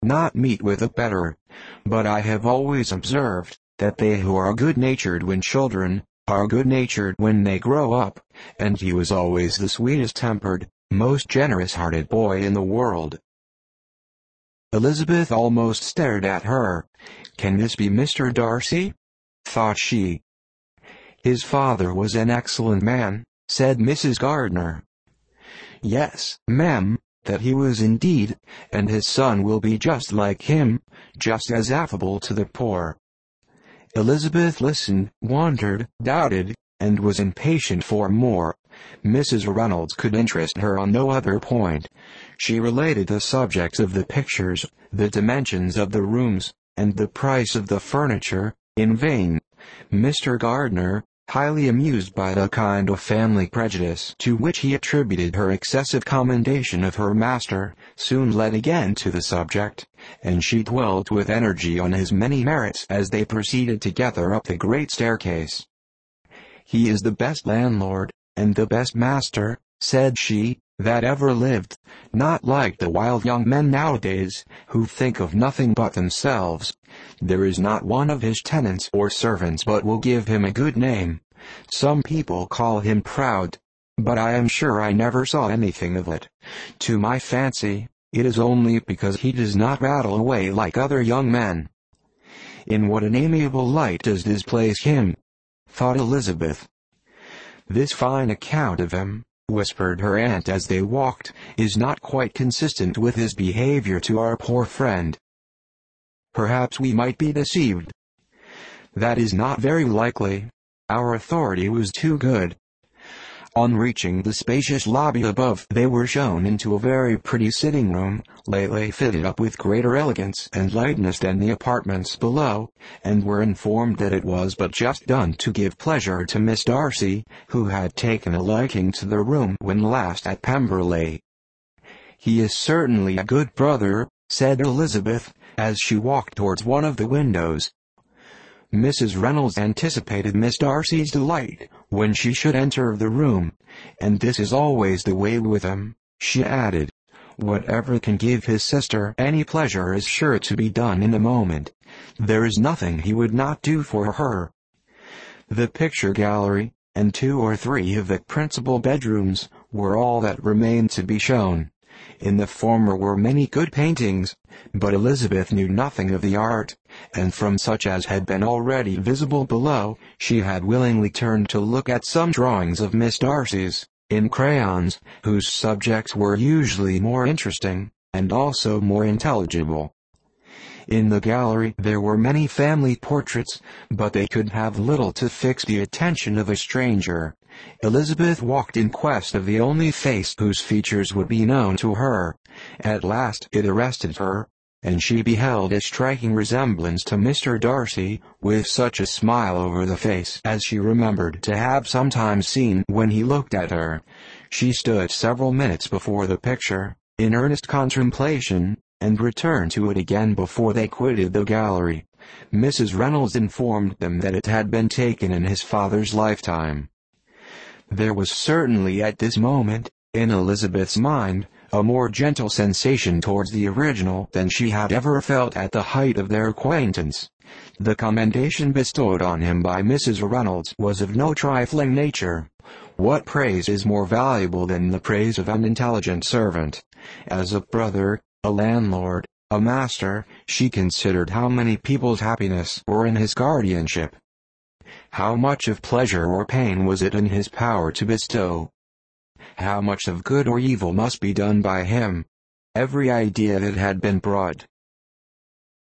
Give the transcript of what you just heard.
not meet with a better. But I have always observed, that they who are good-natured when children, are good-natured when they grow up, and he was always the sweetest-tempered, most generous-hearted boy in the world. Elizabeth almost stared at her. "Can this be Mr. Darcy?" thought she. "His father was an excellent man," said Mrs. Gardiner. "Yes, ma'am, that he was indeed, and his son will be just like him, just as affable to the poor." Elizabeth listened, wondered, doubted, and was impatient for more. Mrs. Reynolds could interest her on no other point. She related the subjects of the pictures, the dimensions of the rooms, and the price of the furniture, in vain. Mr. Gardiner, highly amused by the kind of family prejudice to which he attributed her excessive commendation of her master, soon led again to the subject, and she dwelt with energy on his many merits as they proceeded together up the great staircase. "He is the best landlord, and the best master," said she, "that ever lived, not like the wild young men nowadays, who think of nothing but themselves. There is not one of his tenants or servants but will give him a good name. Some people call him proud, but I am sure I never saw anything of it. To my fancy, it is only because he does not rattle away like other young men." "In what an amiable light does this place him," thought Elizabeth. "This fine account of him," whispered her aunt as they walked, "is not quite consistent with his behavior to our poor friend. Perhaps we might be deceived." "That is not very likely. Our authority was too good." On reaching the spacious lobby above, they were shown into a very pretty sitting-room, lately fitted up with greater elegance and lightness than the apartments below, and were informed that it was but just done to give pleasure to Miss Darcy, who had taken a liking to the room when last at Pemberley. "He is certainly a good brother," said Elizabeth, as she walked towards one of the windows. Mrs. Reynolds anticipated Miss Darcy's delight when she should enter the room, "and this is always the way with him," she added. "Whatever can give his sister any pleasure is sure to be done in a moment. There is nothing he would not do for her." The picture gallery, and 2 or 3 of the principal bedrooms, were all that remained to be shown. In the former were many good paintings, but Elizabeth knew nothing of the art, and from such as had been already visible below, she had willingly turned to look at some drawings of Miss Darcy's, in crayons, whose subjects were usually more interesting, and also more intelligible. In the gallery there were many family portraits, but they could have little to fix the attention of a stranger. Elizabeth walked in quest of the only face whose features would be known to her. At last it arrested her, and she beheld a striking resemblance to Mr. Darcy, with such a smile over the face as she remembered to have sometimes seen when he looked at her. She stood several minutes before the picture, in earnest contemplation, and returned to it again before they quitted the gallery. Mrs. Reynolds informed them that it had been taken in his father's lifetime. There was certainly at this moment, in Elizabeth's mind, a more gentle sensation towards the original than she had ever felt at the height of their acquaintance. The commendation bestowed on him by Mrs. Reynolds was of no trifling nature. What praise is more valuable than the praise of an intelligent servant? As a brother, a landlord, a master, she considered how many people's happiness were in his guardianship. How much of pleasure or pain was it in his power to bestow? How much of good or evil must be done by him? Every idea that had been brought